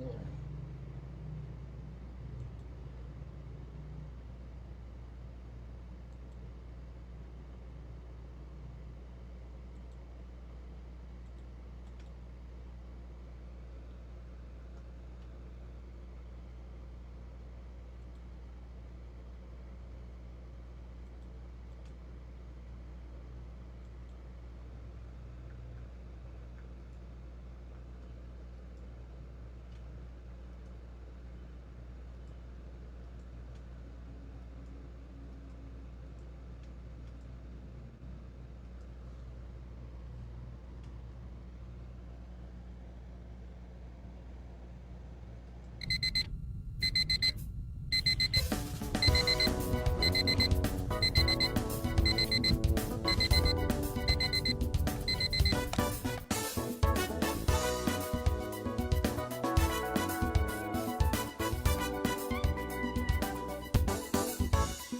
Oo.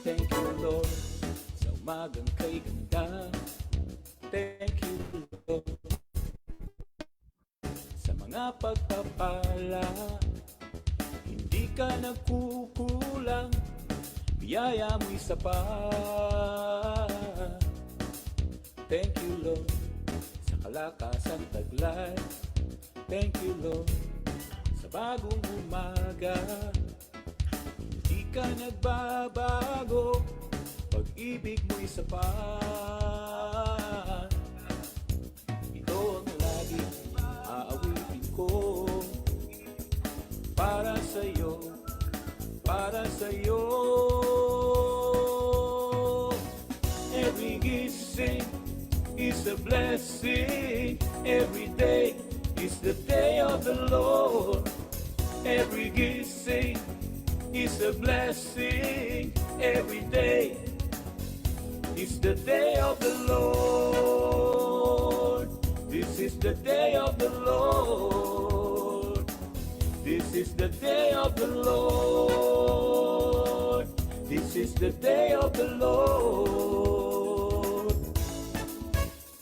Thank you Lord sa umagang kay ganda. Thank you Lord sa mga pagpapala. Hindi ka nagkukulang, biyaya mo'y sapat. Thank you Lord sa kalakasang taglay. Thank you Lord sa bagong umaga. Di ka nagbabago, pag-ibig mo'y sapat. Ito ang lagi aawitin ko, para sa'yo, para sa'yo. Every gising is a blessing. Every day is the day of the Lord. Every gising is a blessing. Every day is the day of the Lord. This is the day of the Lord. This is the day of the Lord. This is the day of the Lord.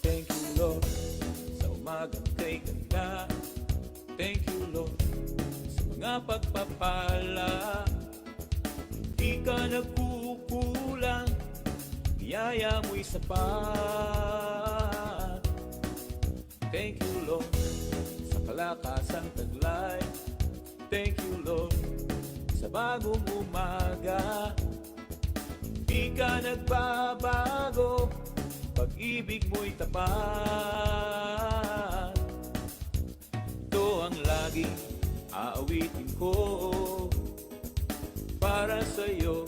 Thank you Lord sa umagang kay ganda. Thank you Lord sa mga pagpapala. Di ka nagkukulang, biyaya mo'y sapat. Thank you Lord sa kalakasang taglay. Thank you Lord sa bagong umaga. Di ka nagbabago, pag-ibig mo'y tapat. Ito ang laging aawitin ko, para sa'yo,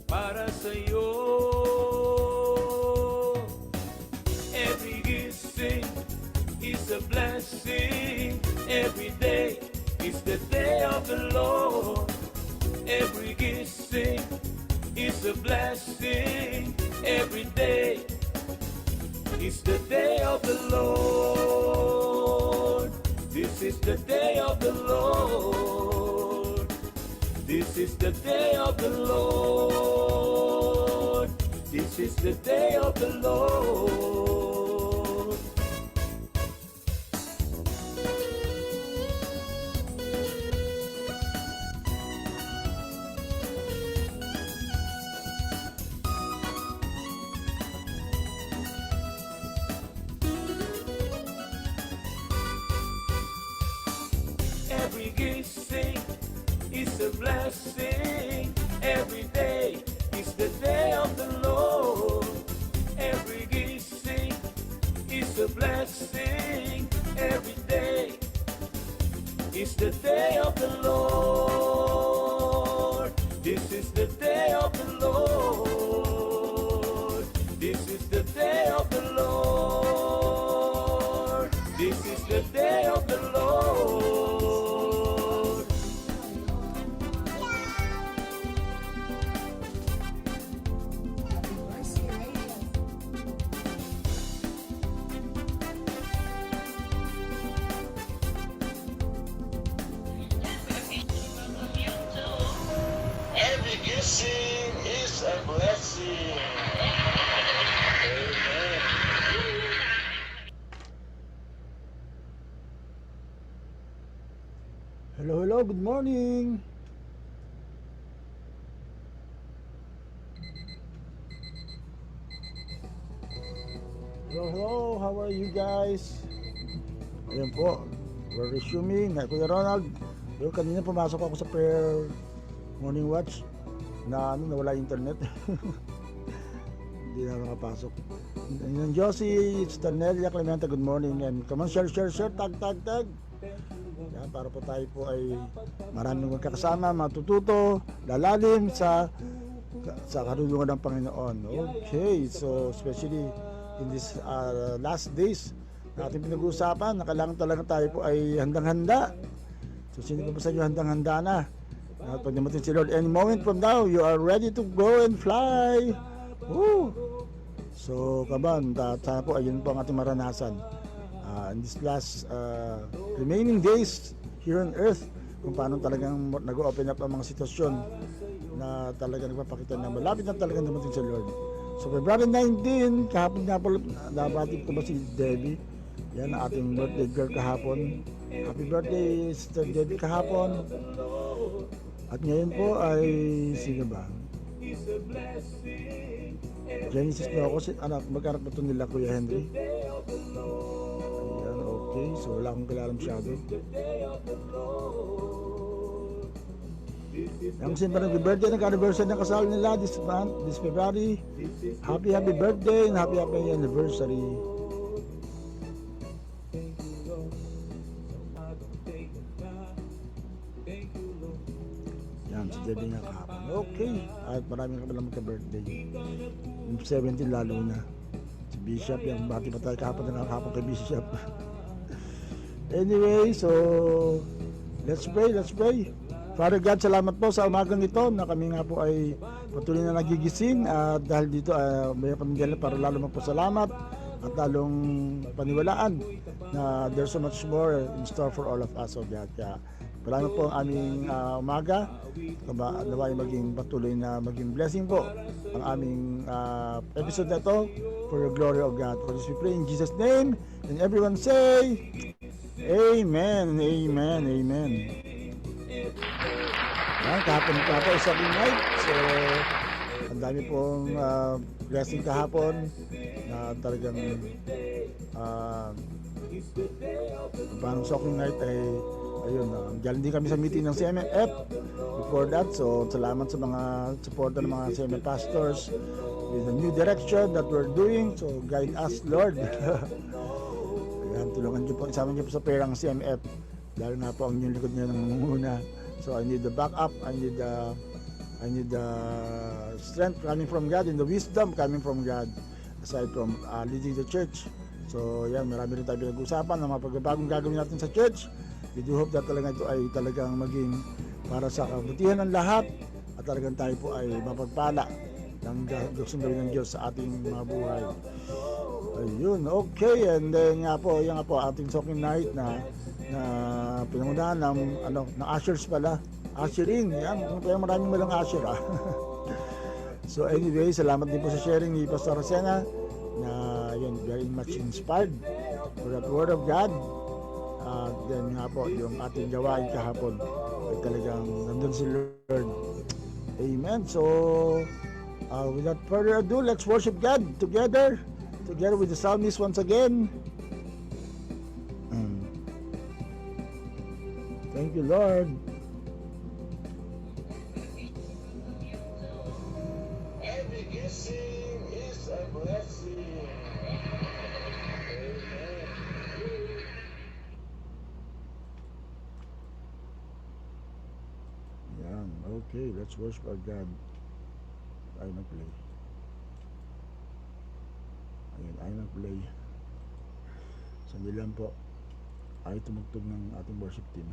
para sa'yo. Every gising is a blessing. Every day is the day of the Lord. Every gising is a blessing. Every day is the day of the Lord. This is the day of the Lord. This is the day of the Lord. This is the day of the Lord. Every gising is a blessing. Every day is the day of the Lord. Every gising is a blessing. Every day is the day of the Lord. This is the day of the Lord. This is the day of the Lord. This is the day of the Lord. Every blessing is a blessing. Amen. Hello, hello, good morning. Hello, hello, how are you guys? Ayan po, we're resuming. Kuya Ronald, yung kanina pumasok ako sa prayer morning watch na nawala internet. Hindi na nakapasok. Yung Josie, it's Tanelia Clemente, good morning. And come on, share, tag. Yan, para po tayo po ay maraming magkakasama, matututo, lalalim sa karunungan ng Panginoon. Okay, so especially in this last days na ating pinag-uusapan, kailangan talaga tayo po ay handang-handa. So sino pa ba sa inyo handang-handa na? At pag dumating si Lord, any moment from now, you are ready to go and fly. Woo! So kaban, sana po ayun po ang ating maranasan in this last remaining days here on earth, kung paano talagang nag-open up ang mga sitwasyon na talagang nagpapakita na malapit na talagang dumating si Lord. So February 19, kahapon nga po, nabati ko ba si Debbie? Yan ang ating birthday girl kahapon. Happy birthday Sister Debbie kahapon. At ngayon po ay sino ba? Genesis na ako, magkarat na ito nila Kuya Henry. Ayan, okay. So wala akong kilala masyado. Ang simpa nag-birthday, nag-anniversary ng kasal nila this February. Happy birthday and happy anniversary. Yan, si Debbie nga kahapon. Okay. At maraming ka pala magka-birthday. Yung 17 lalo na. Si Bishop, yung bati pa tayo kahapon na kahapon kay Bishop. Anyway, so let's pray. Father God, salamat po sa umagang ito na kami nga po ay patuloy na nagigising at dahil dito may pamilya para lalo magpasalamat at lalong paniwalaan na there's so much more in store for all of us, oh God. Kaya salamat po ang aming umaga, naway maging patuloy na maging blessing po ang aming episode na ito for the glory of God. For this we pray in Jesus' name, and everyone say Amen. Yan, kahapon pa po isang night. So, ang dami pong blessing kahapon na talagang parang shocking night ay ayun, galing din kami sa meeting ng CMF before that. So, salamat sa mga supporter ng mga CMF pastors with the new direction that we're doing. So, guide us, Lord. Ayan, tulungan niyo po, isama niyo po sa perang CMF dahil nga po ang inyong likod niyo ng muna. So I need the backup, I need the strength coming from God and the wisdom coming from God aside from leading the church. So yan, marami rin tayo pinag-usapan ng mga pagbabagong gagawin natin sa church. We do hope that talaga ito ay talagang maging para sa kabutihan ng lahat at talagang tayo po ay mapagpala ng gustong gawin ng Diyos sa ating mga buhay. Ayun, okay. And then nga po, yan nga po ating soaking night na pinangunahan ng ushers pala, ushering, yan, kaya maraming malang usher So anyway, salamat din po sa sharing ni Pastor Rosena na yun, very much inspired for that word of God. Then nga po, yung ating gawain kahapon ay talagang nandun si Lord. Amen. So without further ado, let's worship God together with the psalmist once again. Thank you, Lord. Every blessing is a blessing. Amen. Yan, okay, let's worship our God. Ay mag-play. Ayun, ay mag-play. Sandali lang po. Ay tumugtog ng ating worship team.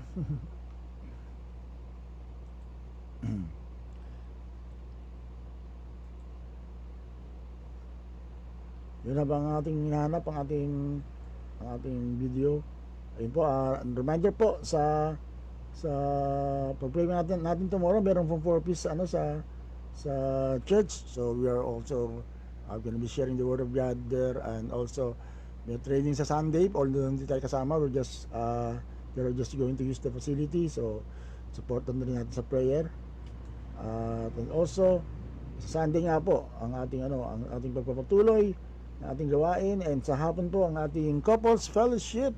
Yun na ba ang ating hinahanap, ang ating video. Ayun po, reminder po sa pag-pray natin tomorrow, meron pong 4 piece sa church. So we are also going to be sharing the word of God there, and also may training sa Sunday, although hindi tayo kasama. We're just they're just going to use the facility. So, supportan na rin natin sa prayer. And also, sa Sunday nga po, ang ating pagpapatuloy, ang ating gawain, and sa hapon po, ang ating couples fellowship.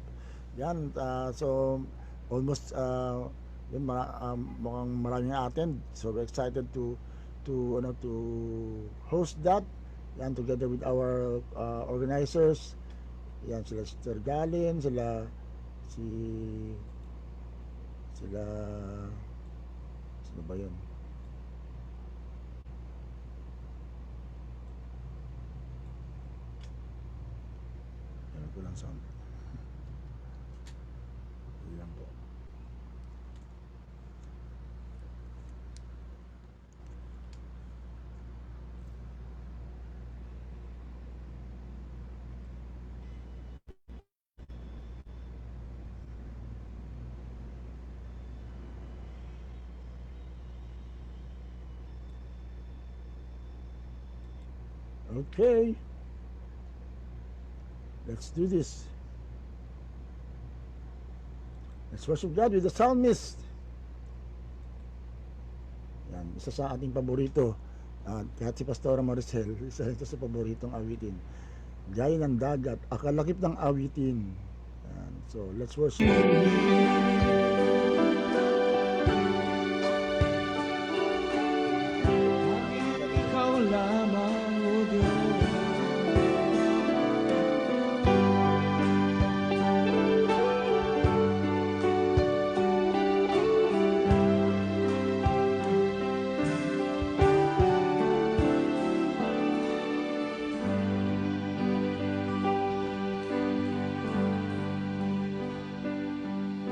Yan, so, almost, mukhang maraming attend. So, we're excited to host that. Yan, together with our organizers. Yan, sila Sister Galin, sila sino ba yun? Yan ko lang sound. Yan po. Okay, let's do this. Let's worship God with the psalmist. Yan, isa sa ating paborito. Kahit si Pastora Maricel, isa ito sa paboritong awitin. Gaya ng dagat, akalakip ng awitin. Yan, so let's worship. Ikaw lamang, O Diyos.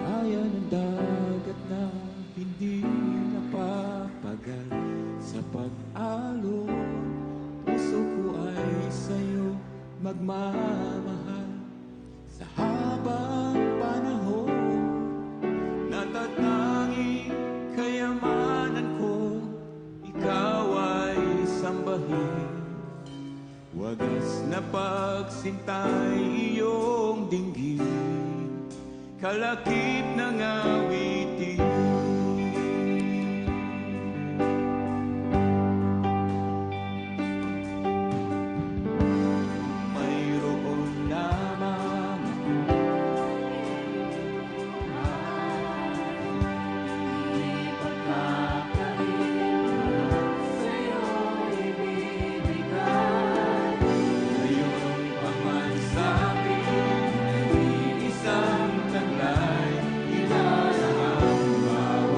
Kaya ng dagat na hindi napapagal sa pag-alon. Puso ko ay sa'yo magmamahal sa habang panahon. Natatanging kayamanan ko, ikaw ay sambahin. Wagas na pagsintay iyong dinggin, kalakip ng awitin. Mayroon lamang ngayon pa man sa akin, nag-iisang taglay, inarahang bawat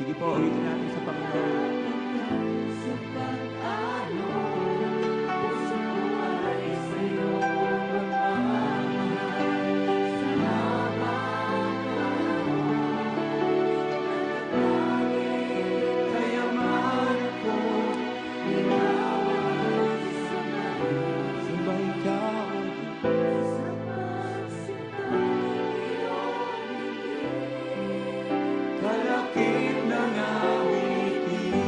Sige po, ulitin natin sa Panginoon. Sambahin ka, kalakip ng awitin,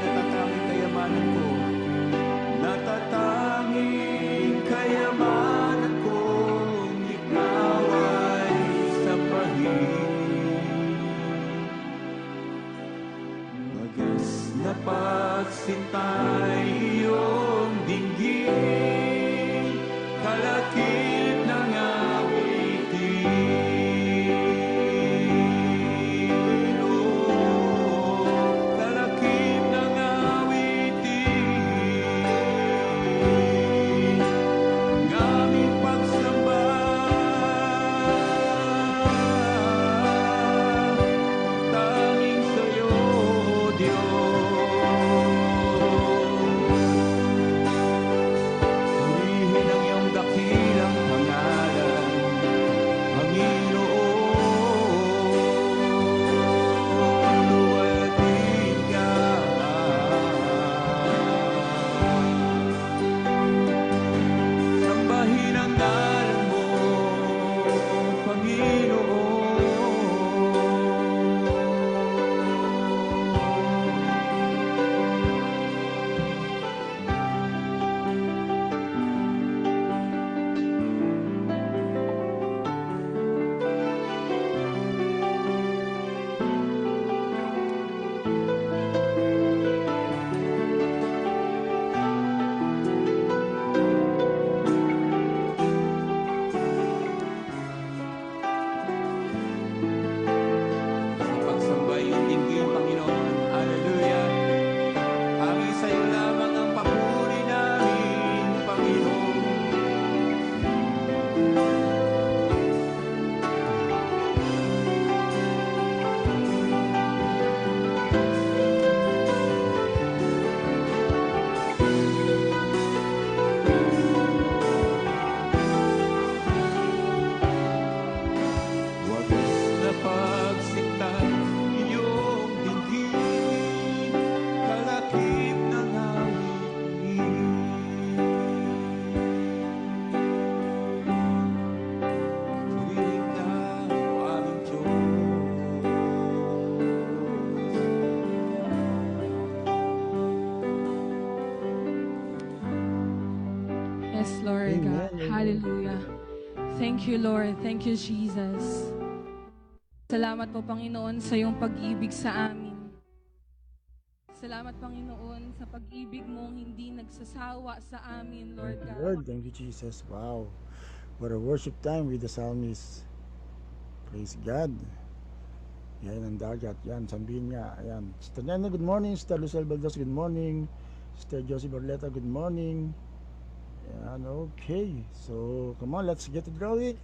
natatanging kayamanan ko, natatanging kayamanan ko, ikaw ay sambahin. Wagas na pagsintay iyong dinggin, kalakip ng awitin. Oh, kalakip ng awitin, ang aming pagsamba, tanging sa'yo, Diyos. Purihin ang iyong dakilang pangalan, Panginoon, luwalhati ka. Sambahin ang ngalan mo, pagsamba iyong dinggin, Panginoon. Hallelujah. Hangin sa'yo lamang ang papuri namin, Panginoon. Wagas na pagsinta iyong dinggin, kalakip ng awitin. Purihin ka, o aming Diyos. Yes, Lord Amen, God. amen. Hallelujah. Thank you, Lord. Thank you, Jesus. Salamat po, Panginoon, sa iyong pag-ibig sa amin. Salamat, Panginoon, sa pag-ibig mong hindi nagsasawa sa amin, Lord Thank you, God. Lord. Thank you, Jesus. Wow. What a worship time with the psalmist. Praise God. Yan ang dagat. Yan, sambihin nga. Ayan. Sister Nene, good morning. Sister Lucel Baldos, good morning. Sister Josie Barleta, good morning. Yan, okay. So, come on, let's get it going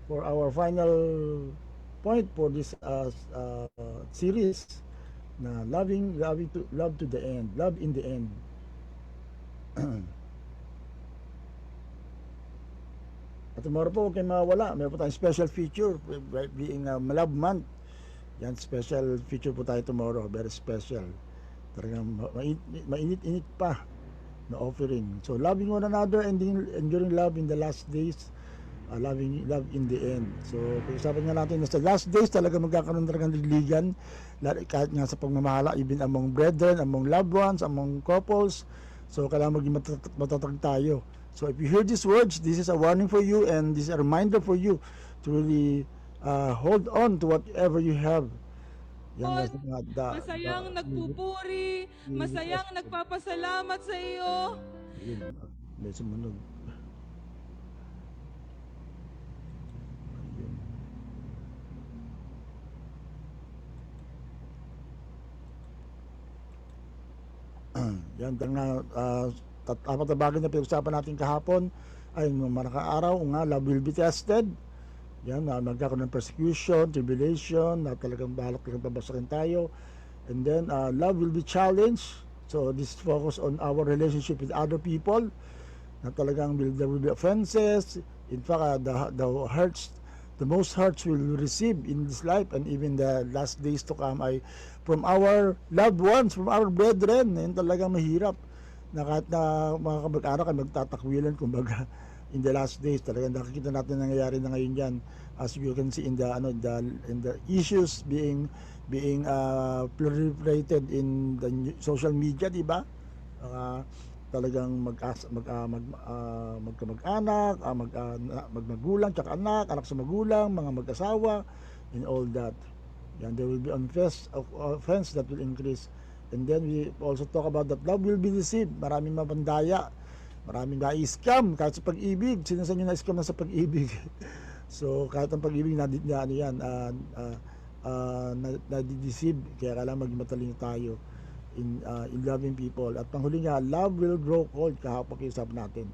for our final point for this series na love to the end, love in the end. At tomorrow po, huwag kayong mawawala. Meron po tayong special feature being Love Month. Yan, special feature po tayo tomorrow. Very special. Talagang mainit-init pa na offering. So, loving one another, enduring love in the last days, loving love in the end. So, pag-usapan nga natin na sa last days, talaga magkakaroon talagang ligligan, kahit nga sa pagmamahala, even among brethren, among loved ones, among couples. So, kailangan maging matatag tayo. So, if you hear these words, this is a warning for you and this is a reminder for you to really hold on to whatever you have. Yan, Masayang nagpupuri, masayang nagpapasalamat sa iyo. Ayun, may sumunod. Ayun. Yan, apat na bagay na pinag-usapan natin kahapon ay nung mga araw nga, love will be tested. Yan, na magkakaroon ng persecution, tribulation, na talagang balak talagang pabasakin tayo. And then, love will be challenged. So, this focus on our relationship with other people, na talagang there will be offenses. In fact, the most hurts will receive in this life and even the last days to come ay from our loved ones, from our brethren. Yan talagang mahirap na kahit na mga kamag-anak ay magtatakwilan, kumbaga, in the last days. Talagang nakikita natin nangyayari na ngayon yan, as you can see in the issues being proliferated in the social media, di ba? Talagang magkamag-anak, magmagulang, tsaka anak sa magulang, mga mag-asawa, and all that. Yan, there will be offense that will increase. And then we also talk about that love will be deceived. Maraming mapandaya, maraming na-scam, kahit sa pag-ibig. Sino sa inyo na-scam na sa pag-ibig? So, kahit ang pag-ibig, nadideceive. Kaya kailangan maging matalino tayo in loving people. At panghuli nga, love will grow cold. Kahapon pag-iusap natin.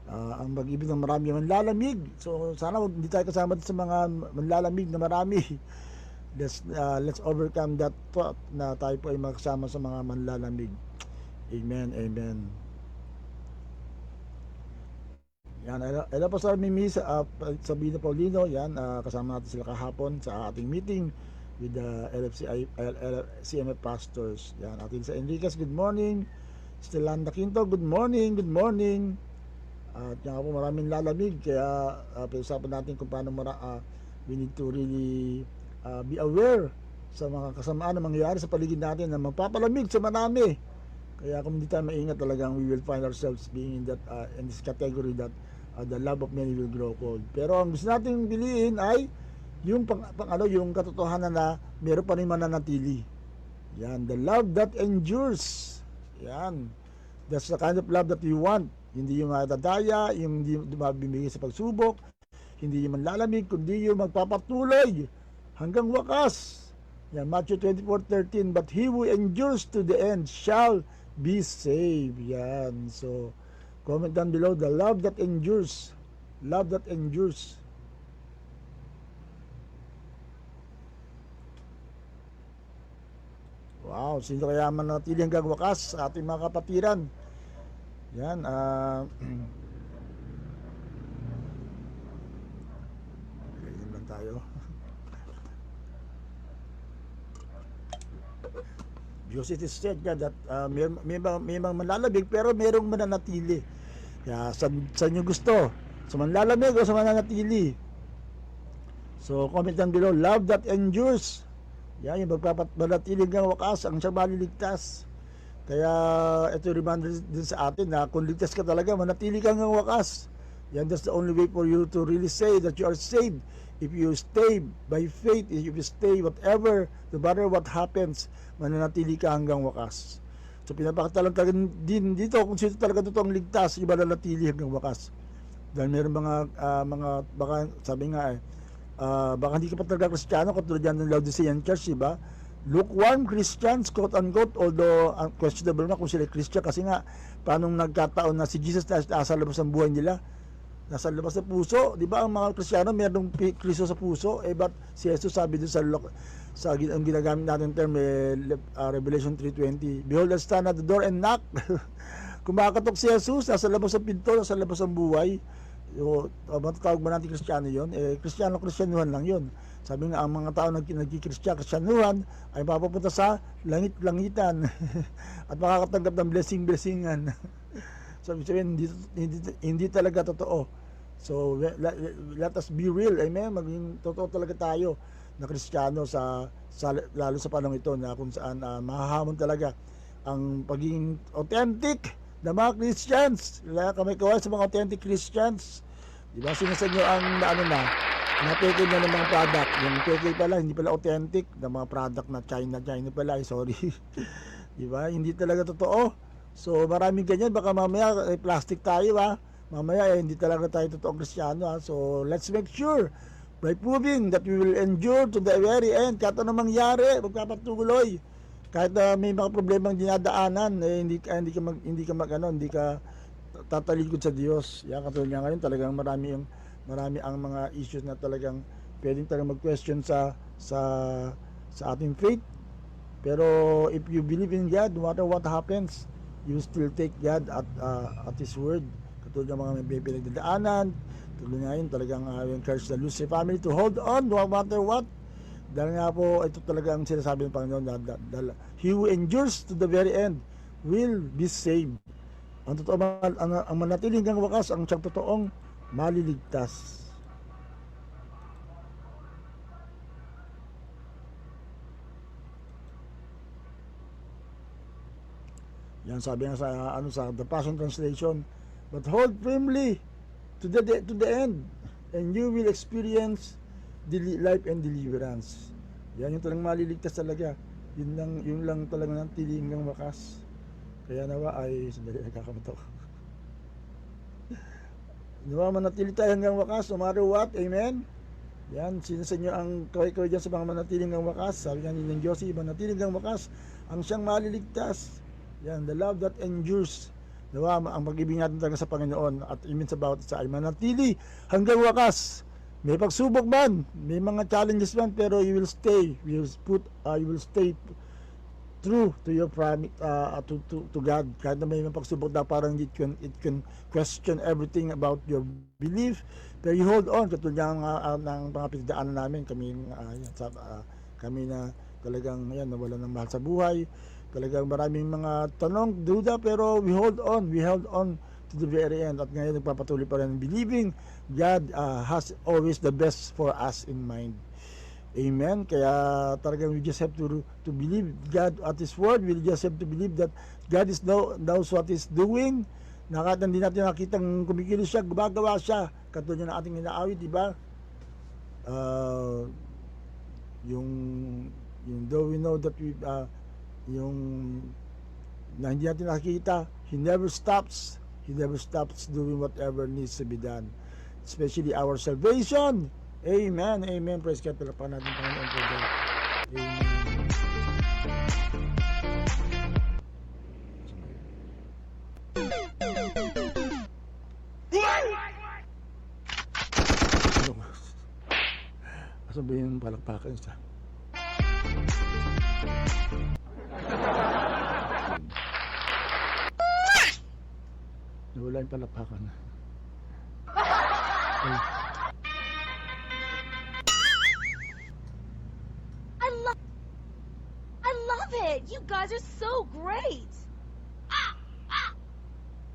Ang pag-ibig ng marami manlalamig. So, sana hindi tayo kasama sa mga manlalamig na marami. Let's overcome that thought na tayo po ay makasama sa mga manlalamig. Amen, amen. Yan, hello po sa Mimi, Sabina Paulino. Yan, kasama natin sila kahapon sa ating meeting with the CMF pastors. Yan, atin sa Enriquez, good morning. Stellanda Quinto, good morning, good morning. At yan po, maraming lalamig, kaya pag-usapan natin kung paano we need to really be aware sa mga kasamaan na mangyayari sa paligid natin na magpapalamig sa marami. Kaya kung hindi tayo maingat, talagang we will find ourselves being in this category that the love of many will grow cold. Pero ang gusto nating piliin ay yung yung katotohanan na meron pa rin mananatili. Yan, the love that endures. Yan, that's the kind of love that we want. Hindi yung matadaya, yung hindi mabibigay sa pagsubok, hindi yung manlalamig, kundi yung magpapatuloy hanggang wakas. Yan, Matthew 24:13, but he who endures to the end shall be saved. Yan, so comment down below, the love that endures. Love that endures. Wow, sino kaya manatili hanggang wakas sa ating mga kapatiran? Yan, ganyan lang tayo. Because it is said that may mga manlalabig pero merong mananatili. Kaya sa inyo gusto? Sa manlalamig o sa mananatili? So comment down below, love that endures. Yan, yung magpapanatili hanggang wakas ang siyang maliligtas. Kaya ito reminder din sa atin na kung ligtas ka talaga, manatili ka hanggang wakas. Yan, that's the only way for you to really say that you are saved. If you stay by faith, if you stay whatever, no matter what happens, mananatili ka hanggang wakas. So pinapakita lang talaga din dito kung sino talaga totoong ligtas, iba na natili hanggang wakas. Dahil meron mga baka sabi nga baka hindi ka pa talaga Kristiyano, katulad yan ng Laodicean Church, diba? Lukewarm Christians, quote unquote, although questionable na kung sila Christian, kasi nga paano nagkataon na si Jesus nasa labas ng buhay nila, nasa labas ng puso, di ba? Ang mga Kristiyano mayroong Kristo sa puso, but si Jesus sabi dun sa ang ginagamit natin term, Revelation 3:20, behold, I stand at the door and knock. Kung makakatok si Jesus, nasa labas ng pinto, nasa labas ng buhay. Matatawag ba natin Kristiyano yun? Kristyanuhan lang yun. Sabi nga, ang mga tao Kristyanuhan ay mapapunta sa langit-langitan at makakatanggap ng blessing-blessingan. So, sabihin, hindi talaga totoo. So, let us be real. Amen? Maging totoo talaga tayo na Kristiyano lalo sa panahon ito na kung saan mahahamon talaga ang pagiging authentic na mga Christians. Kami kawal sa mga authentic Christians. Diba? Sinasan nyo ang na-peke na ng mga product. Yung peke pala, hindi pala authentic. Na mga product na China pala. Sorry. Diba? Hindi talaga totoo. So maraming ganyan. Baka mamaya plastic tayo ha. Mamaya hindi talaga tayo totoong Kristiyano ha. So let's make sure by proving that we will endure to the very end. Kahit ano mangyari, magpapatuloy. Kahit may mga problemang dinadaanan, hindi ka tatalikod sa Diyos. Yan, katulad nga ngayon, talagang marami yung marami ang mga issues na talagang pwedeng talagang mag-question sa ating faith. Pero if you believe in God, no matter what happens, you still take God at His word. Katulad ng mga may pinagdadaanan, tulad nga yun, talagang we encourage the Lucy family to hold on no matter what. Dahil nga po, ito talaga ang sinasabi ng Panginoon na he who endures to the very end will be saved. Ang totoo, ang manatiling hanggang wakas, ang siyang totoong maliligtas. Yan sabi nga sa the Passion Translation, but hold firmly to the end, and you will experience life and deliverance. Yan yung talagang maliligtas talaga. Yun lang talaga ng tiling ng wakas. Kaya nawa ay sandali, nagkakamato. Nawa manatili tayo hanggang wakas, no matter what. Amen. Yan, sino sa inyo ang kaway-kaway dyan sa mga manatiling ng wakas? Sabi nga ni Nang Josie, manatiling ng wakas ang siyang maliligtas. Yan, the love that endures. Nawa, ang pag-ibig natin talaga sa Panginoon at it means about sa ay manatili hanggang wakas. May pagsubok man, may mga challenges man, pero you will stay. You will stay true to your promise, to God. Kahit na may mga pagsubok na parang it can question everything about your belief, pero you hold on. Katulad ng mga pinagdaanan namin, kami na talagang nawala ng mahal sa buhay. Talagang maraming mga tanong, duda, pero we hold on to the very end. At ngayon nagpapatuloy pa rin believing God has always the best for us in mind. Amen. Kaya talagang we just have to believe God at His word. We just have to believe that God knows what He's doing. Kahit hindi natin nakitang kumikilos siya, gumagawa siya. Katulad ng ating inaawit, di ba? Yung though we know that yung na hindi natin nakikita, He never stops doing whatever needs to be done, especially our salvation. Amen, amen. Praise God. Palapakan natin Panginoon po dyan. Amen. Asan ba yung palakpakan siya? Nawala yung palakpakan. Ay. I love it! You guys are so great!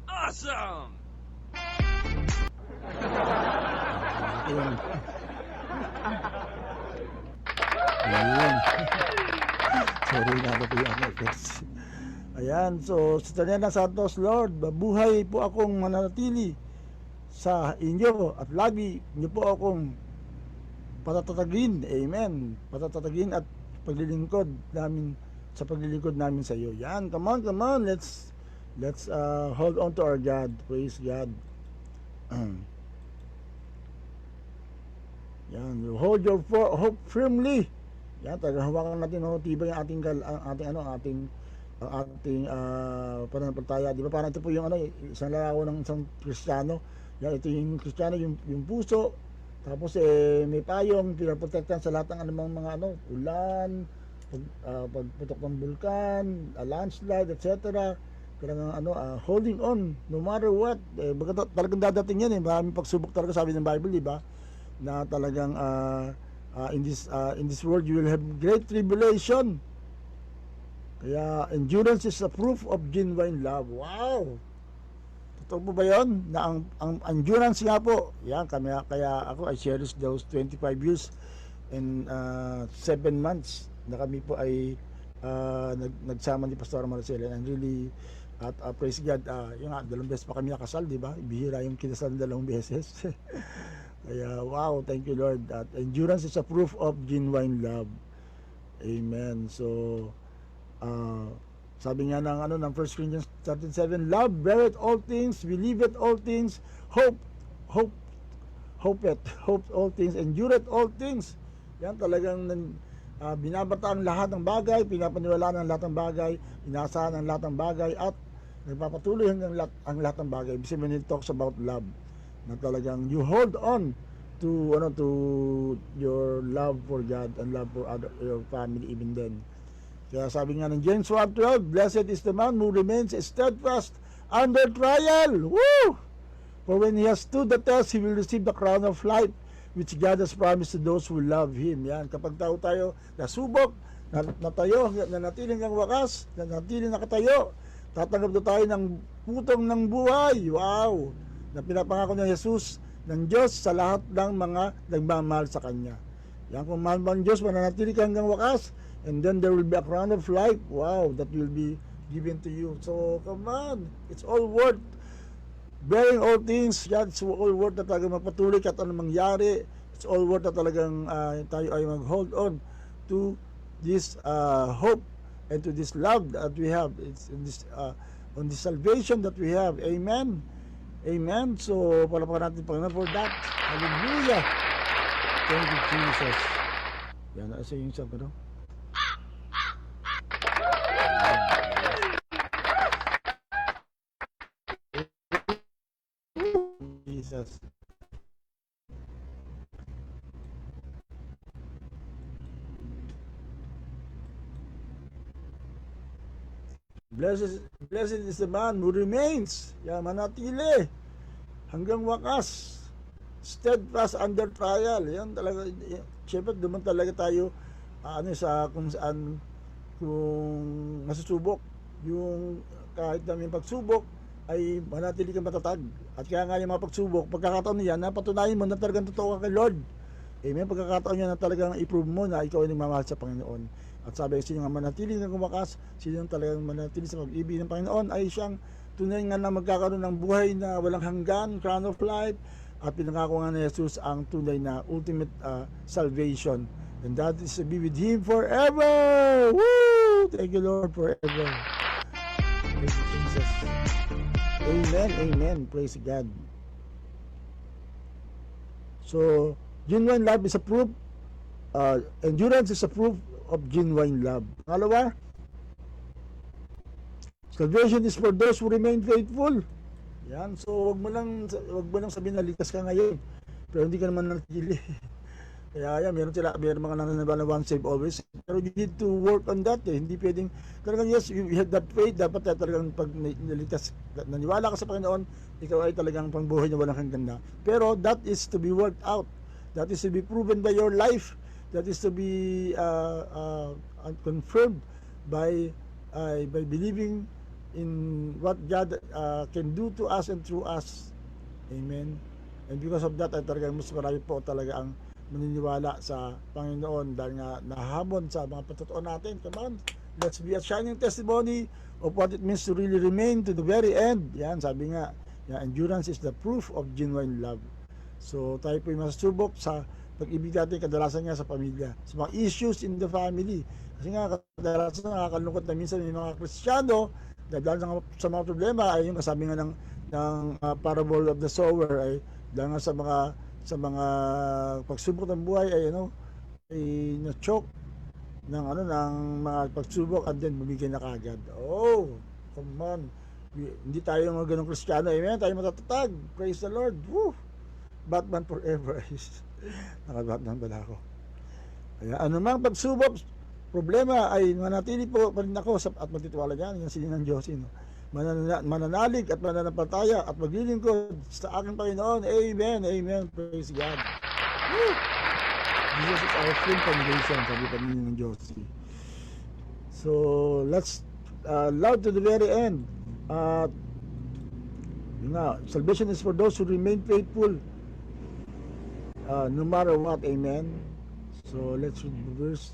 Awesome! Ayun. Ayun. Sorry na po yung effects. Ayan, so sa Tanyana Santos, Lord, mabuhay po akong mananatili sa inyo at lagi niyo po akong patatatagin. Amen. Patatatagin at paglilingkod namin sa iyo. Yan, come on. Let's hold on to our God. Praise God. Yan, hold your hope firmly. Yan, talagang hawakan natin tibay ang ating pananampalataya. Di ba parang ito po yung isang lalako ng isang Kristiyano. Yan, ito yung Kristiyano, yung puso. Tapos may payong pinaprotektahan sa lahat ng anumang mga ulan, pagputok ng bulkan, landslide, etc. Kailangan holding on no matter what. Talagang dadating yan maraming pagsubok talaga, sabi ng Bible, di ba? Na talagang in this world you will have great tribulation. Kaya endurance is a proof of genuine love. Wow! Totoo po ba yun? Na ang endurance nga po, yan, kaya ako I cherish those 25 years and 7 months na kami po ay nagsama ni Pastor Marcelo, and really praise God, yung nga, 2 beses pa kami nakasal, di ba? Bihira yung kinasal 2 beses. Kaya wow, thank you Lord. Endurance is a proof of genuine love. Amen. So sabi nga ng 1 Corinthians 13:7, love beareth all things, believeth all things, hopeth all things, endureth all things. Yan talagang binabata ang lahat ng bagay, pinapaniwalaan ang lahat ng bagay, inaasahan ang lahat ng bagay, at nagpapatuloy hanggang ang lahat ng bagay. Ibig sabihin, it talks about love. na talagang you hold on to your love for God and love for your family even then. Kaya sabi nga ng James 1:12, blessed is the man who remains steadfast under trial. Woo! For when he has stood the test, he will receive the crown of life which God has promised to those who love Him. Yan, kapag tayo nasubok, natayo, nanatiling ang wakas, nanatiling nakatayo, tatanggap na tayo ng putong ng buhay. Wow! Na pinapangako ng Jesus, ng Diyos sa lahat ng mga nagmamahal sa Kanya. Yan, kung mahal mo ang Diyos, mananatili ka hanggang wakas, and then there will be a crown of life. Wow, that will be given to you. So, come on, it's all worth bearing all things. Yan, it's all worth na talagang magpatuloy kahit anong mangyari. It's all worth na talagang tayo ay mag-hold on to this hope and to this love that we have. It's in this on this salvation that we have. Amen. Amen. So, palapakan natin Panginoon for that. Hallelujah. Thank you, Jesus. Yan, asa yung sabi, no? Jesus. Blessed is the man who remains. Yan, manatili hanggang wakas. Steadfast under trial. Yan talaga. Siyempre, duman talaga tayo sa kung saan kung masusubok. Yung kahit namin pagsubok ay manatili kang matatag. At kaya nga yung mga pagsubok, pagkakataon niya, napatunayan mo na talagang totoo ka kay Lord. Amen. Pagkakataon niya na talagang i-prove mo na ikaw ay nagmamahal sa Panginoon. At sabi, sino nga manatili ng kumakas, sino nga talagang manatili sa pag-ibig ng Panginoon, ay siyang tunay nga na magkakaroon ng buhay na walang hanggan, crown of life, at pinangako nga ni Jesus ang tunay na ultimate salvation. And that is to be with Him forever. Woo! Thank you, Lord, forever. Thank you, Jesus. Amen, amen. Praise God. So, genuine love is a proof. Endurance is a proof of genuine love. Pangalawa, salvation is for those who remain faithful. Yan. So, wag mo lang sabihin na ligtas ka ngayon, pero hindi ka naman natili. Kaya yan, meron mga nananabala one save always. Pero you need to work on that. Hindi pwedeng, talagang yes, you have that faith. Dapat talagang pag naligtas, naniwala ka sa Panginoon, ikaw ay talagang pangbuhay na walang hanggan na. Pero that is to be worked out. That is to be proven by your life. That is to be confirmed by believing in what God can do to us and through us. Amen. And because of that, ay talagang mas marami po talaga ang maniniwala sa Panginoon dahil nga nahamon sa mga patotoo natin. Come on, let's be a shining testimony of what it means to really remain to the very end. Yan, sabi nga, endurance is the proof of genuine love. So tayo po yung masasubok sa pag-ibig natin, kadalasan nga sa pamilya, sa mga issues in the family. Kasi nga kadalasan nakakalungkot na minsan may mga Kristiyano dahil sa mga problema ay yung kasabi nga ng parable of the sower ay dahil nga sa mga pagsubok ng buhay ay ay na-choke ng mga pagsubok and then bumigay na kagad. Oh, come on. Hindi tayo mga ganong Kristiyano. Amen. Tayo matatatag. Praise the Lord. Woo! Batman forever. Naka-Batman pala ako. Kaya anumang pagsubok, problema ay manatili po pa rin ako at magtitiwala dyan. Yung sinin ng Diyos. Mananalig at mananampataya at maglilingkod sa aking Panginoon. Amen. Amen. Praise God. Woo! Jesus is our firm foundation. Sabi pa ninyo ng Diyos. So, let's love to the very end. Salvation is for those who remain faithful. No matter what. Amen. So, let's read the verse.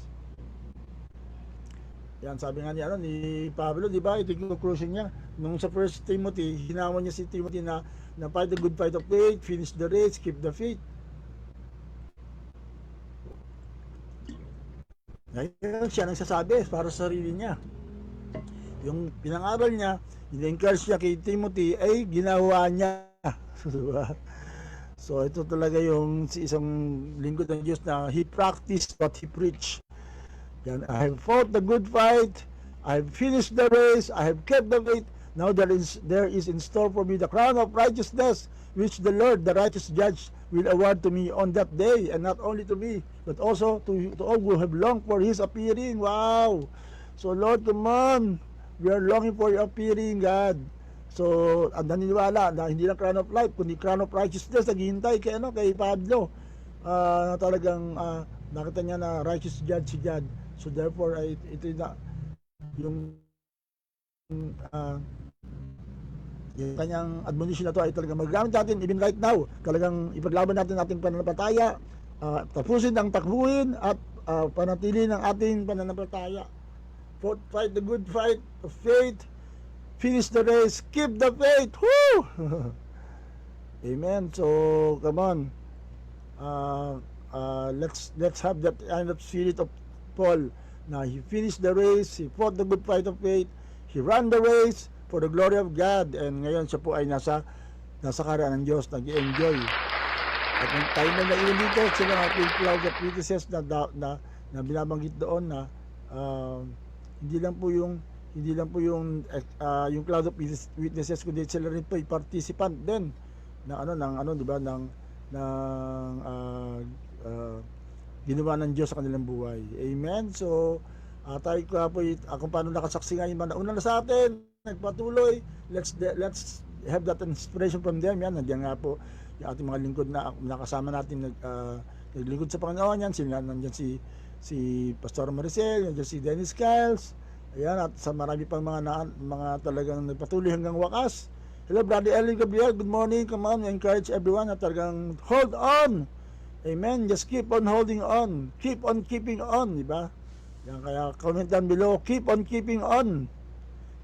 Yan, sabi nga ni Pablo, di ba? Ito yung conclusion niya. Nung sa 1 Timothy, hinamon niya si Timothy na fight the good fight of faith, finish the race, keep the faith. Ngayon siya nagsasabi para sa sarili niya. Yung pinangaral niya, in-encourage niya kay Timothy, ay ginawa niya. Diba? So ito talaga yung isang lingkod ng Diyos na he practiced what he preached. Yan, I have fought the good fight, I have finished the race, I have kept the faith. Now there is in store for me the crown of righteousness, which the Lord, the righteous judge, will award to me on that day, and not only to me, but also to all who have longed for His appearing. Wow! So Lord, come on! We are longing for Your appearing, God. So, ang naniniwala na hindi lang crown of life, kundi crown of righteousness, naghihintay kay Pablo. Na talagang nakita niya na righteous judge si God. So therefore, ito na yung yung kanyang admonition na to ay talagang magagamit natin even right now. Talagang ipaglaban natin ating pananampalataya, tapusin ang takbuhin at panatili ng ating pananampalataya. Fight the good fight of faith, finish the race, keep the faith. Woo! Amen. So come on, let's have that kind of spirit of Paul. Now he finished the race, he fought the good fight of faith, he ran the race for the glory of God, and ngayon siya po ay nasa karaan ng Diyos, nag-enjoy. At ng time na naiwan dito, sila ng ating cloud of witnesses na binabanggit doon na hindi lang po yung cloud of witnesses, kundi sila rin po ay participant din ng di ba, ng ginawa ng Diyos sa kanilang buhay. Amen. So tayo po kung paano nakasaksi nga yung mga nauna na sa atin, nagpatuloy, let's have that inspiration from them. Yan, nandiyan nga po yung ating mga lingkod na nakasama natin naglingkod sa Panginoon. Yan, nandiyan si Pastor Maricel, nandiyan si Dennis Kyles, ayan, at sa marami pang mga talagang nagpatuloy hanggang wakas. Hello, Brother Ellie Gabriel, good morning. Come on, encourage everyone na talagang hold on. Amen. Just keep on holding on. Keep on keeping on, di ba? Yan, kaya comment down below, keep on keeping on.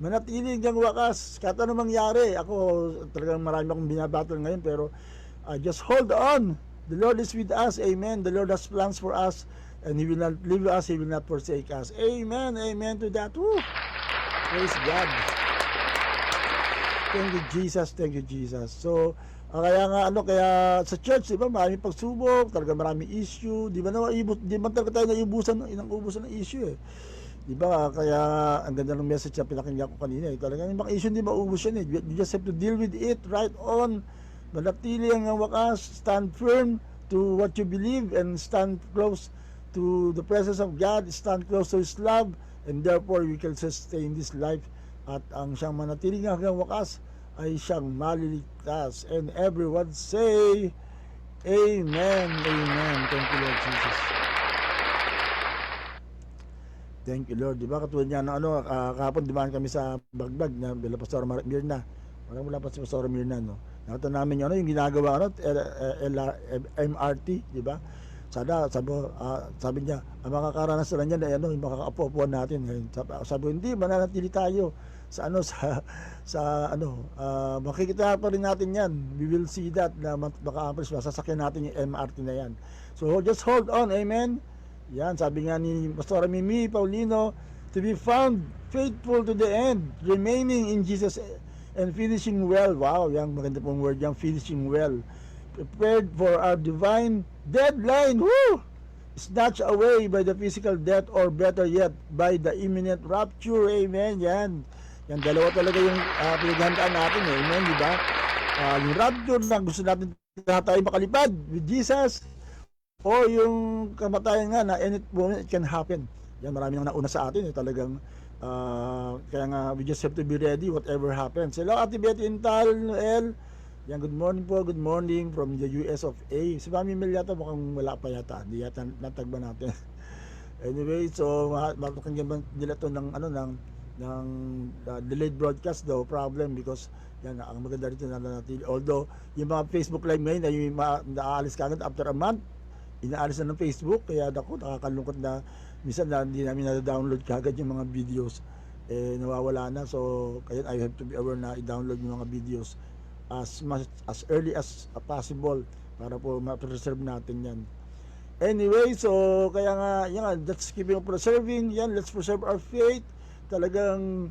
Manatili hanggang wakas. Kahit ano mangyari, ako talagang marami akong binabattle ngayon, pero just hold on. The Lord is with us. Amen. The Lord has plans for us, and He will not leave us, He will not forsake us. Amen. Amen to that. Woo. Praise God. Thank you, Jesus. Thank you, Jesus. So, kaya sa church, di ba, maraming pagsubok, talaga maraming issue, di ba talaga tayo naiubusan ng issue eh. Di ba, kaya ang ganda ng message na pinakinggan ko kanina eh. Talagang yung mga issue hindi maubos yan eh. You just have to deal with it right on. Manatili ang wakas, stand firm to what you believe, and stand close to the presence of God, stand close to His love, and therefore we can sustain this life. At ang siyang manatili hanggang wakas ay siyang maliligtas. And everyone say, Amen, Amen. Thank you, Lord Jesus. Thank you, Lord. Diba katulad niya kahapon dimaan kami sa Bagbag na bila Pastor Mirna. Wala pa si Pastor Mirna, no. Nakita namin yung ginagawa MRT, diba? Sabi niya, ang makakaranasan niya na yung makakaapo-apuan natin ngayon. Sabi, hindi, mananatili tayo makikita pa rin natin yan. We will see that na maka-accomplish, masasakyan natin yung MRT na yan. So just hold on, amen. Yan, sabi nga ni Pastor Mimi Paulino, to be found faithful to the end, remaining in Jesus and finishing well. Wow, yan, maganda pong word yan, finishing well. Prepared for our divine deadline. Woo! Snatched away by the physical death, or better yet, by the imminent rapture. Amen. Yan, dalawa talaga yung pinaghandaan natin eh. Amen, di ba? Yung rapture na gusto natin tayo makalipad with Jesus, o yung kamatayan nga na any moment it can happen. Yan, marami nang nauna sa atin eh. Talagang kaya nga we just have to be ready whatever happens. Hello, Ate Betty Intal, Noel. Yan, good morning po, good morning from the US of A. Si Mami Mel yata mukhang wala pa yata, hindi yata natagba natin. Anyway, so mapakinggan nila to ng delayed broadcast daw, problem because yan, ang maganda rito na natin. Although yung mga Facebook live ngayon ay naaalis ka agad after a month, inaalis na ng Facebook, kaya nakakalungkot na minsan na hindi namin na-download kagad yung mga videos, nawawala na. So kaya I have to be aware na i-download yung mga videos as early as possible para po ma-preserve natin yan. Anyway, so kaya nga, yan, that's keeping on preserving, yan, let's preserve our faith. Talagang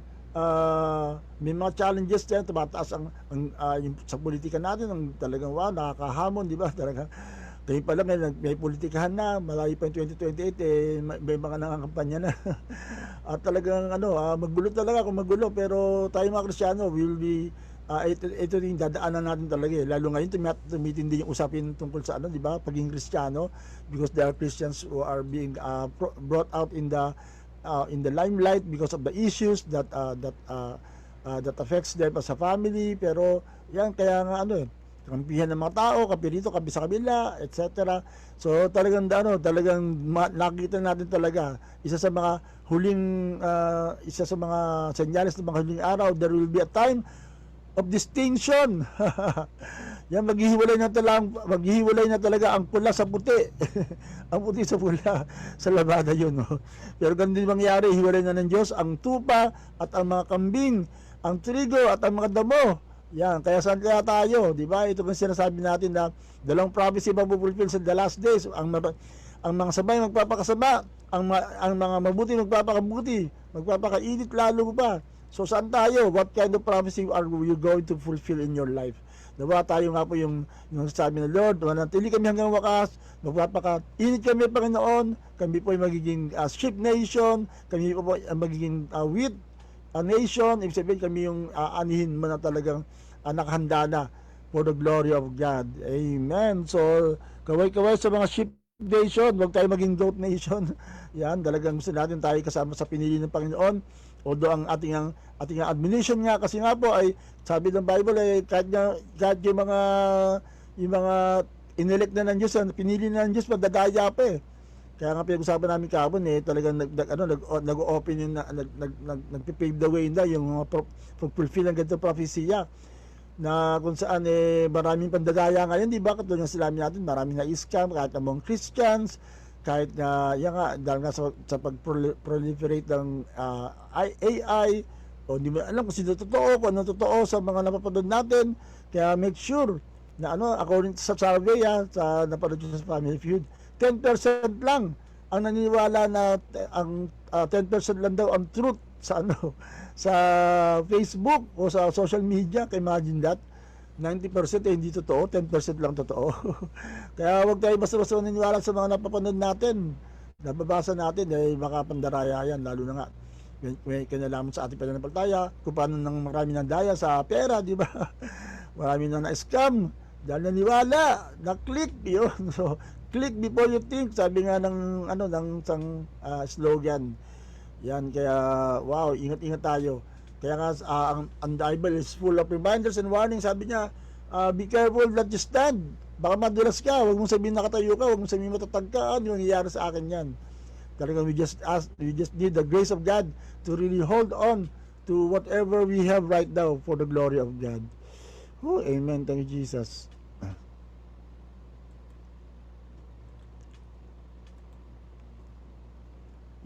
may mga challenges yan, tumataas yung sa politika natin, ang talagang nakakahamon, di ba? Talaga Tayo pa lang, may politikahan na, malayo pa yung 2028, may mga nangangampanya na. At talagang maggulo talaga kung maggulo, pero tayo mga Kristiyano will be, ito yung dadaanan natin talaga Lalo ngayon, tumitindi yung usapin tungkol sa di ba, pagiging Kristiyano, because there are Christians who are being brought out in the limelight because of the issues that affects them as a family. Pero yan, kaya nga kampihan ng mga tao, kapi rito, kapi sa kabila, etc. So talagang nakita natin talaga isa sa mga senyales ng mga huling araw, there will be a time of distinction. Yan, maghihiwalay na talaga ang pula sa puti. Ang puti sa pula sa labada yun. Pero ganun din mangyari, hiwalay na ng Diyos ang tupa at ang mga kambing, ang trigo at ang mga damo. Yan, kaya saan kaya tayo, di ba? Ito kung sinasabi natin na dalawang prophecy mapupulfill sa the last days. Ang mga sabay magpapakasama, ang mga mabuti magpapakabuti, magpapakainit lalo pa. So saan tayo? What kind of prophecy are you going to fulfill in your life? Diba, tayo nga po yung sabi ng Lord, manatili kami hanggang wakas, magpapakainit kami, Panginoon, kami po ay magiging sheep nation, kami po ay magiging wheat nation. Ibig sabihin, kami yung anihin mo na talagang nakahanda na for the glory of God. Amen. So, kaway-kaway sa mga sheep nation, huwag tayo maging goat nation. Yan, talagang gusto natin tayo kasama sa pinili ng Panginoon. Although ang ating admonition nga, kasi nga po ay sabi ng Bible ay kahit yung mga inelect na ng Diyos, pinili na ng Diyos, magdadaya pa Kaya nga pinag-usapan namin kahapon talagang nag-open yung nagpipave the way na yung mga fulfill ng ganito prophecy na kung saan maraming pandadaya ngayon, di ba? Katulad ng sinabi natin, maraming na-scam kahit among Christians, kahit dahil nga sa pag-proliferate ng AI, o hindi mo alam kung sino totoo, kung ano totoo sa mga napapanood natin. Kaya make sure na according sa survey sa napanood sa Family Feud, 10% lang ang naniniwala na ang 10% lang daw ang truth sa sa Facebook o sa social media. Kaya imagine that 90% hindi totoo, 10% lang totoo. Kaya huwag tayo basta-basta naniniwala sa mga napapanood natin, nababasa natin, makapandaraya yan, lalo na nga may kinalaman sa ating pananampalataya kung paano nang marami ng daya sa pera, di ba? Marami na na-scam dahil naniwala, na-click yun. So click before you think, sabi nga ng isang slogan. Yan, kaya wow, ingat-ingat tayo. Kaya nga ang Bible is full of reminders and warnings. Sabi niya, be careful that you stand. Baka madulas ka, huwag mong sabihin nakatayo ka, huwag mong sabihin matatag ka. Ano yung nangyayari sa akin yan? Talagang we just need the grace of God to really hold on to whatever we have right now for the glory of God. Oh, amen. Thank you, Jesus.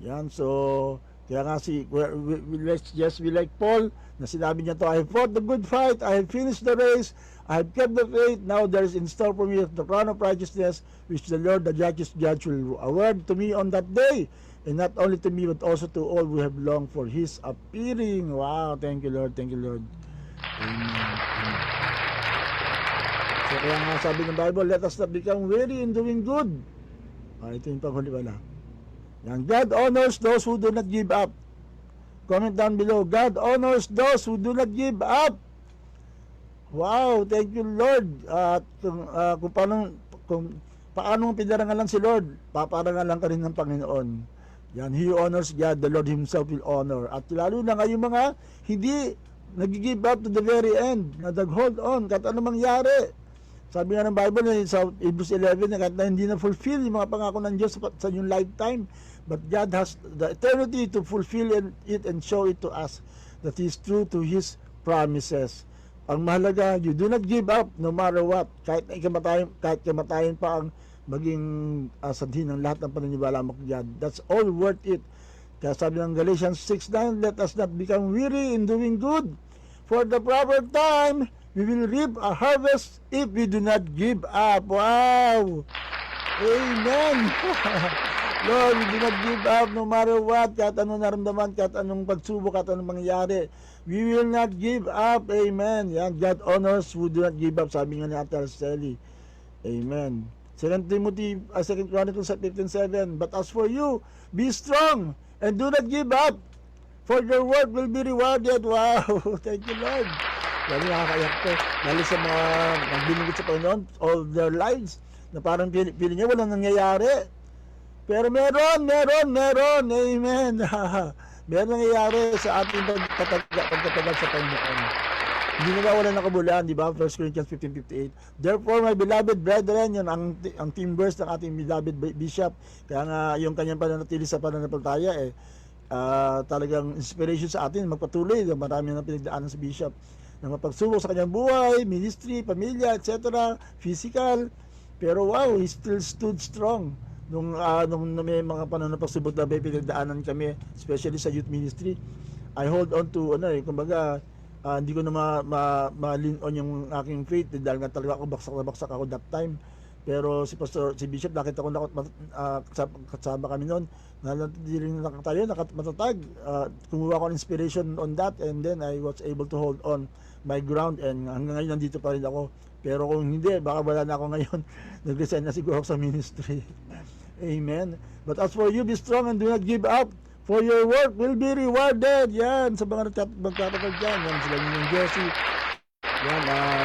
Yan, so kaya nga let's just be like Paul na sinabi niya to, I have fought the good fight, I have finished the race, I have kept the faith, now there is in store for me the crown of righteousness, which the Lord, the righteous judge, will award to me on that day, and not only to me, but also to all who have longed for His appearing. Wow, thank you Lord, thank you Lord. Amen. So kaya nga sabi ng Bible, let us not become weary in doing good. Ito yung panghuli pala. And God honors those who do not give up. Comment down below, God honors those who do not give up. Wow, thank you Lord. At kung paano pinarangalan si Lord, paparangalan ka rin ng Panginoon. Yan, He honors God, the Lord Himself will honor. At lalo na ngayong mga hindi nag-give up to the very end, na nag-hold on, kahit ano mangyari. Sabi nga ng Bible sa Hebrews 11, na kahit na hindi na fulfill yung mga pangako ng Diyos sa inyong lifetime, but God has the eternity to fulfill it and show it to us that He is true to His promises. Ang mahalaga, you do not give up no matter what. Kahit kamatayan pa ang maging sanhin ng lahat ng paniniwala mo kay God. That's all worth it. Kaya sabi ng Galatians 6:9, let us not become weary in doing good. For the proper time, we will reap a harvest if we do not give up. Wow! Amen! Lord, we do not give up no matter what, kahit anong naramdaman, kahit anong pagsubok, kahit anong mangyari. We will not give up. Amen. Yan, God honors who do not give up. Sabi nga ni Ate Araceli. Amen. 2 Timothy, 2 Chronicles 15:7. But as for you, be strong and do not give up, for your work will be rewarded. Wow! Thank you, Lord. Lalo nakakayak to. Lalo sa mga nagbinigit sa Panginoon all their lives, na parang pili niya walang nangyayari. Pero meron. Amen. Meron nangyayari sa ating pagtatagal sa Panginoon. Hindi nawawala ng kabulaan, di ba? 1 Corinthians 15:58. Therefore, my beloved brethren, yun ang team verse ng ating beloved bishop. Kaya nga, yung kanyang pananatili sa pananampalataya, talagang inspiration sa atin, magpatuloy. Marami na pinagdaanan sa bishop ng mapagsubok sa kanyang buhay, ministry, pamilya, etc., physical. Pero wow, he still stood strong. Nung may mga panahon na pagsubok na may pinagdaanan kami, especially sa youth ministry, I hold on to, kumbaga, hindi ko na ma-lean on yung aking faith dahil nga talaga ako baksak ako that time. Pero si Bishop, nakita ko kasama kami noon, nanatiling matatag. Kumuha ko ng inspiration on that, and then I was able to hold on my ground, and hanggang ngayon nandito pa rin ako. Pero kung hindi, baka wala na ako ngayon. Nag-resign na siguro ako sa ministry. Amen. But as for you, be strong and do not give up, for your work will be rewarded. Yan, sa mga magtatagod dyan. Yan, sila yung Josie. Yan,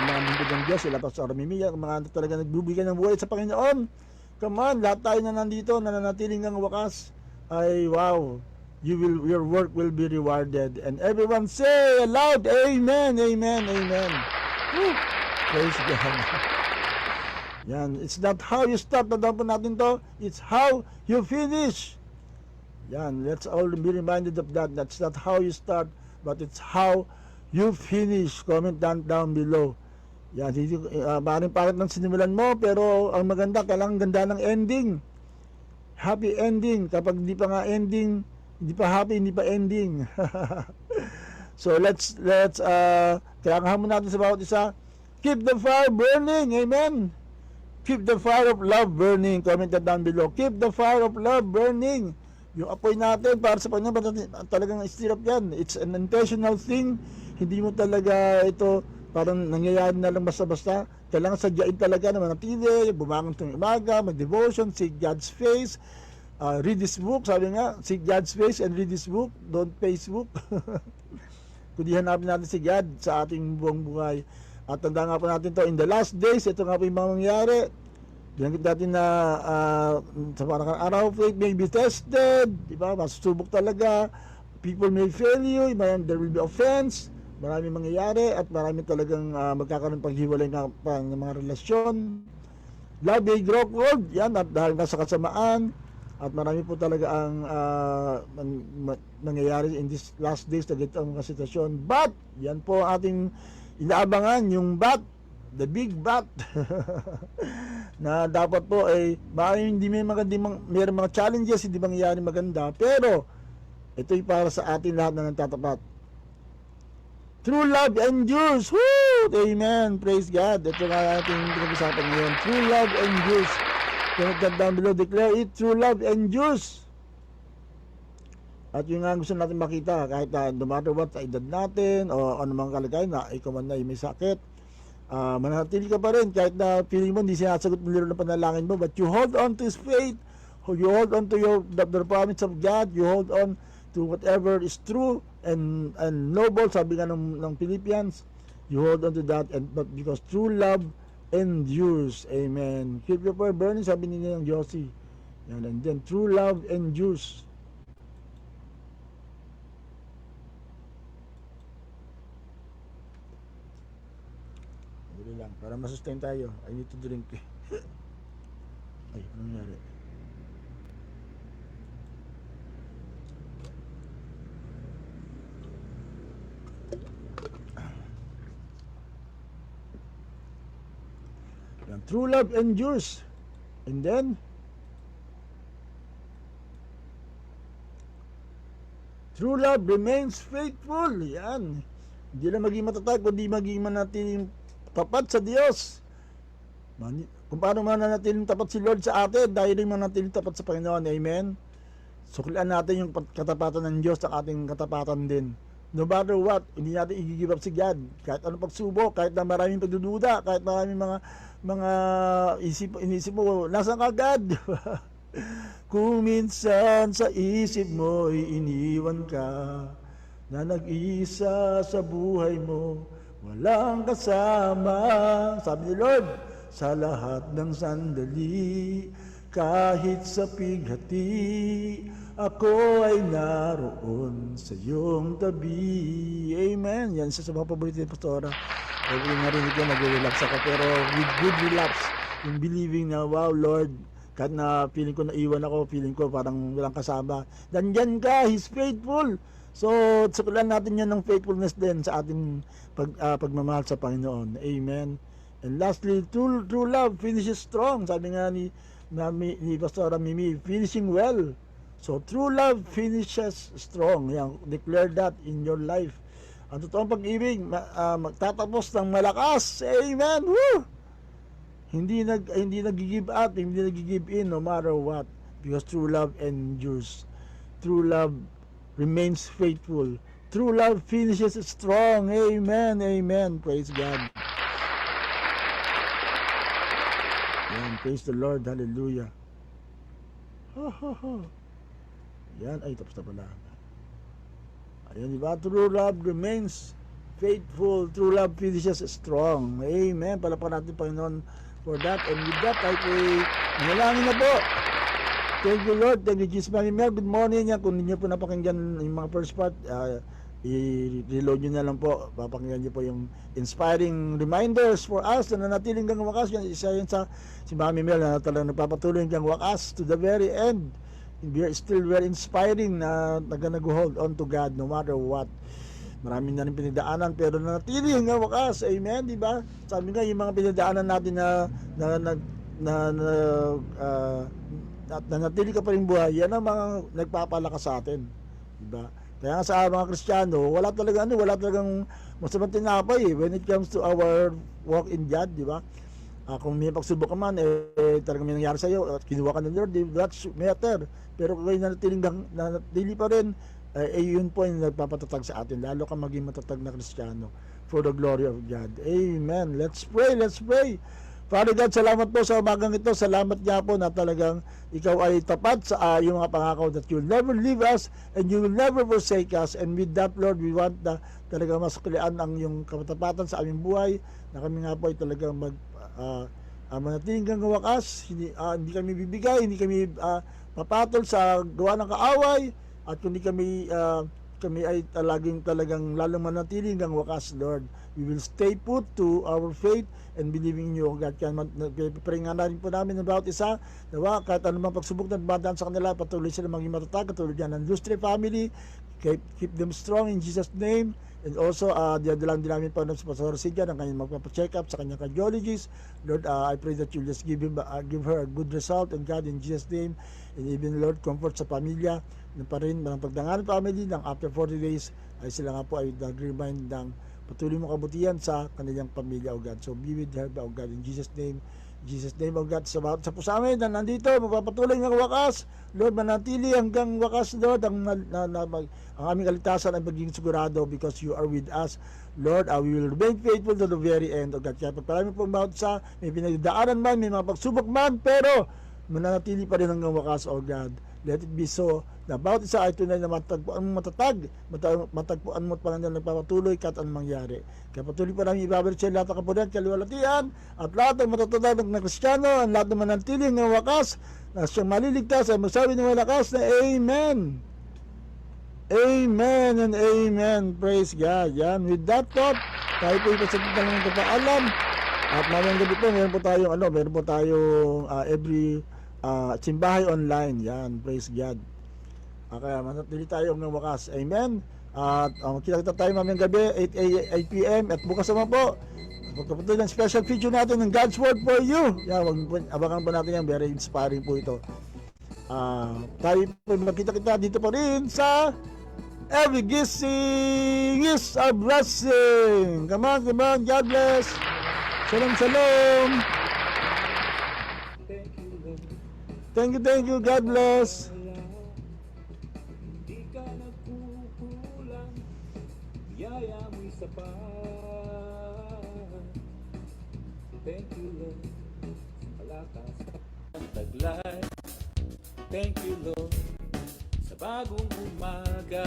mga lingkod ng Diyos, sila Pastor Mimiya, mga talaga nagbubigay ng buhay sa Panginoon. Come on, lahat tayo na nandito, nananatiling ng wakas, ay wow, your work will be rewarded. And everyone say aloud, Amen, Amen, Amen. Woo! Praise God. Yan, it's not how you start, tandaan po natin to, it's how you finish. Yan, let's all be reminded of that. That's not how you start, but it's how you finish. Comment down below. Yan, maaaring pangit ng sinimulan mo, pero ang maganda, kailangan ganda ng ending. Happy ending. Kapag hindi pa nga ending, hindi pa happy, hindi pa ending. So let's kaya hamon natin sa bawat isa. Keep the fire burning. Amen. Keep the fire of love burning. Comment that down below. Keep the fire of love burning. Yung apoy natin para sa Panginoon, talagang istirap yan. It's an intentional thing. Hindi mo talaga ito parang nangyayari na lang basta-basta. Kailangan sadyain talaga na manatili, bumangon tuwing umaga, mag-devotion, seek God's face, read this book. Sabi nga, seek God's face and read this book, don't Facebook. Kundi hanapin natin si God sa ating buong buhay. At tanda nga po natin to, in the last days, ito nga po yung mga mangyayari. Binanggit natin na sa parang araw, faith may be tested, di ba? Masusubok talaga. People may fail you, there will be offense, marami mangyayari, at marami talagang magkakaroon paghiwalay ng mga relasyon. Love may grow cold, yan, at dahil nasa kasamaan, at marami po talaga ang nangyayari in this last days na ganitong mga sitwasyon. But, yan po ating inaabangan, yung but, the big but, na dapat po ay hindi may mayroong mga challenges, hindi mangyayari maganda, pero ito'y para sa atin lahat na nagtatapat. True love endures. Woo! Amen. Praise God. Ito nga ating pinag-usapan ngayon. True love endures. Comment that down below. Declare it. True love endures. At yun nga gusto natin makita, kahit no matter what sa edad natin o anumang kalagayan na ikaw man na may sakit, manatili ka pa rin kahit na feeling mo hindi sinasagot mo ng panalangin mo, but you hold on to His faith, you hold on to the promise of God, you hold on to whatever is true and noble, sabi nga ng Philippians, you hold on to that, but because true love endures. Amen. Keep your fire burning, sabi niya ng Josie. Yan, and then true love endures. Lang, para masustain tayo. I need to drink. Ay, ano nangyari? Yan, true love endures. And then true love remains faithful. Yan. Hindi lang maging matatag, kundi maging manatiling tapat sa Diyos. Kung paano mananatiling tapat si Lord sa atin, dahil rin mananatiling tapat sa Panginoon. Amen. Suklian natin yung katapatan ng Diyos at ating katapatan din. No matter what, hindi natin i-give up si God. Kahit anong pagsubok, kahit na maraming pagdududa, kahit maraming mga inisip mo, nasaan ka God? Kung minsan sa isip mo iniwan ka, na nag-isa sa buhay mo, walang kasama. Sabi ni Lord, sa lahat ng sandali, kahit sa pighati, ako ay naroon sa iyong tabi. Amen. Yan isa sa mga paborito ni Pastora. Every narinig ko, nag-relax ako. Pero with good relapse, yung believing na, wow, Lord, kahit na feeling ko naiwan ako, feeling ko parang walang kasama. Nandyan ka, He's faithful. So, sakulan natin yan ng faithfulness din sa ating pagmamahal sa Panginoon. Amen. And lastly, true love finishes strong. Sabi nga ni Pastora Mimi, finishing well. So, true love finishes strong. Yan, declare that in your life. Ang totoong pag-ibig, magtatapos ng malakas. Amen! Woo! Hindi nag-give up, hindi nag-give in no matter what. Because true love endures. True love remains faithful. True love finishes strong. Amen! Amen! Praise God. Yan, praise the Lord. Hallelujah. Ho, ho, ho. Yan, ay tapos na pala. Ayan, diba? True love remains faithful. True love finishes strong. Amen. Palapakan natin, Panginoon, for that. And with that, I pray, manalangin na po. Thank you, Lord. Thank you, Jesus. Mami Mel, good morning. Yan, kung hindi nyo po napakinggan yung mga first part, i-reload nyo na lang po. Papakinggan nyo po yung inspiring reminders for us na nanatiling hanggang wakas. Yan, isa yun sa si Mami Mel na talagang nagpapatuloy hanggang wakas to the very end. We are still very inspiring na nag-hold on to God no matter what. Marami na rin pinagdaanan pero nanatili hanggang wakas. Amen, di ba? Sabi nga yung mga pinagdaanan natin na nanatili ka pa rin buhay, yan ang mga nagpapalakas sa atin. Di ba? Kaya sa mga Kristiyano, wala talagang masamang tinapay when it comes to our walk in God, di ba? Kung may pagsubok ka man, talagang may nangyari sa iyo, kinuha ka ng Lord, that's matter. Pero kung nanatili pa rin, yun po yung nagpapatatag sa atin. Lalo ka maging matatag na Kristiyano for the glory of God. Amen. Let's pray, let's pray. Father God, salamat po sa umagang ito. Salamat nga po na talagang ikaw ay tapat sa iyong mga pangako that you'll never leave us and you will never forsake us. And with that, Lord, we want na talagang masuklian ang iyong katapatan sa aming buhay, na kami nga po ay talagang manatiling hanggang wakas. Hindi kami bibigay, hindi kami papatol sa gawa ng kaaway, at kundi kami ay talagang lalong manatili hanggang wakas, Lord. We will stay put to our faith and believing in you, God. Kaya pray nga natin po namin ng bawat isa, nawa, kahit anumang pagsubok na dumadaan sa kanila, patuloy sila maging matatag, katulad yan ng Lustre family. Keep them strong in Jesus' name. And also, diadalang din namin po ng Pastor Cynthia ng kanyang magpapacheck up sa kanyang cardiologist. Lord, I pray that you just give her a good result, and God, in Jesus' name. And even, Lord, comfort sa pamilya na pa rin ng pagdangan ng family ng after 40 days ay sila nga po ay nag-remind ng patuloy mong kabutihan sa kanilang pamilya, O God. So be with her, O God, in Jesus' name. Jesus' name, O God, sa po sa amin na nandito, magpapatuloy ng wakas, Lord, manatili hanggang wakas, Lord, ang aming kaligtasan ay maging sigurado because you are with us, Lord. We will remain faithful to the very end, O God. Kaya pagparami pong bawat sa may pinagdaanan man, may mga pagsubok man, pero mananatili pa rin hanggang wakas, O God. Let it be so na bawat isa ay tunay na matagpuan mo matagpuan mo at Panginoon nagpapatuloy kahit anong mangyari. Kaya patuloy pa namin ibabalik sa lahat ng kapunan, kaliwalatian, at lahat ng matatanda ng Kristiyano, ang lahat ng manantiling ng wakas na siyang maliligtas ay magsabi ng malakas na Amen. Amen and Amen. Praise God. Yan. With that thought, tayo po ipasagit na lang kapaalam. At mamayang gabi po, meron po tayong every simbahay online. Yan. Praise God. Kaya manatili tayo ng wakas. Amen. At kita tayo mamayang gabi 8 p.m. At bukas naman po magkapunta ng special feature natin ng God's Word for You. Yan, abangan po natin yan. Very inspiring po ito. Tayo po makita-kita dito pa rin sa Every Gising is a Blessing. Come on, God bless. Shalom, shalom. Thank you, God bless. biyaya mo'y sapat. Thank you, Lord, sa palakas at taglay. Thank you, Lord, sa bagong umaga.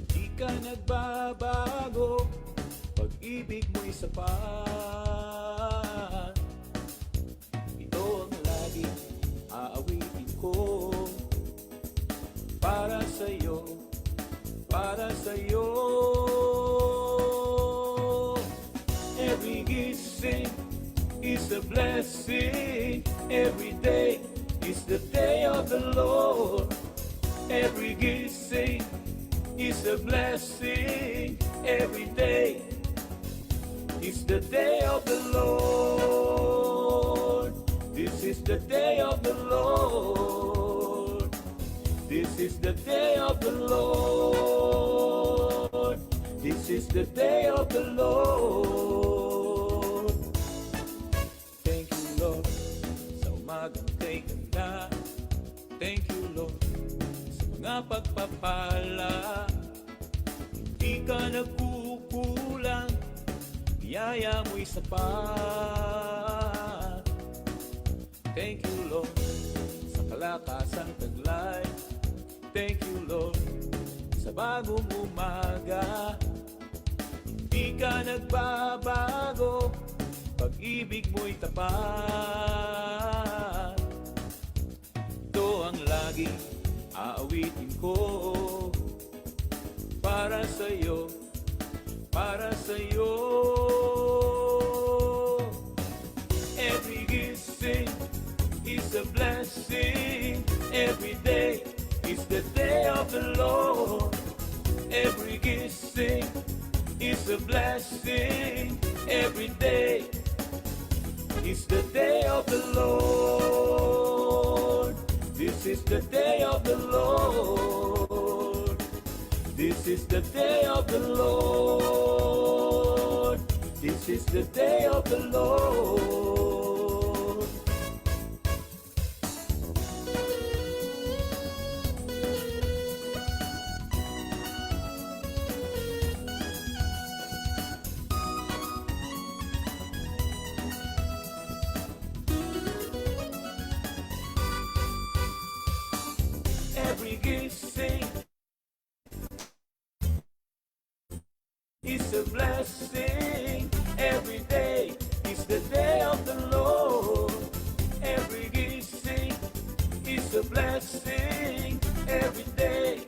Di ka nagbabago, pag-ibig mo'y sapat. Ito ang lagi aawitin ko, para sa'yo, para sa'yo. Every gising is a blessing. Every day is the day of the Lord. Every gising is a blessing. Every day is the day of the Lord. This is the day of the Lord. This is the day of the Lord. This is the day of the Lord. Thank you, Lord, sa umagang kay ganda. Thank you, Lord, sa mga pagpapala. Hindi ka nagkukulang, biyaya mo'y sapat. Thank you, Lord, sa kalakasang taglay. Thank you, Lord, sa bagong umaga. Di ka nagbabago, pag-ibig mo'y tapat. Ito ang laging aawitin ko, para sa'yo, para sa'yo. Every gising is a blessing. Every day is the day of the Lord. Every gising is a blessing. Every day is the day of the Lord. This is the day of the Lord. This is the day of the Lord. This is the day of the Lord. Every gising is a blessing. Every day is the day of the Lord. Every gising is a blessing. Every day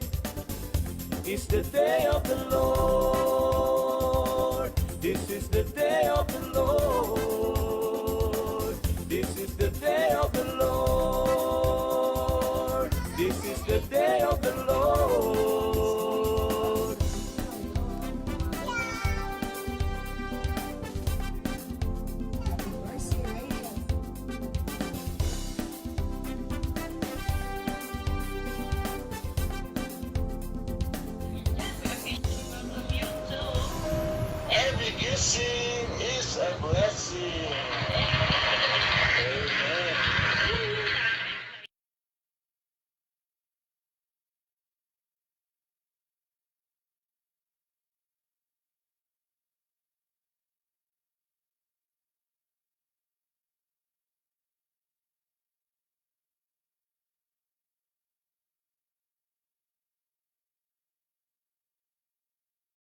is the day of the Lord. This is the day of the Lord. This is the day of the Lord. This is the day of the Lord. Every kissing is a blessing.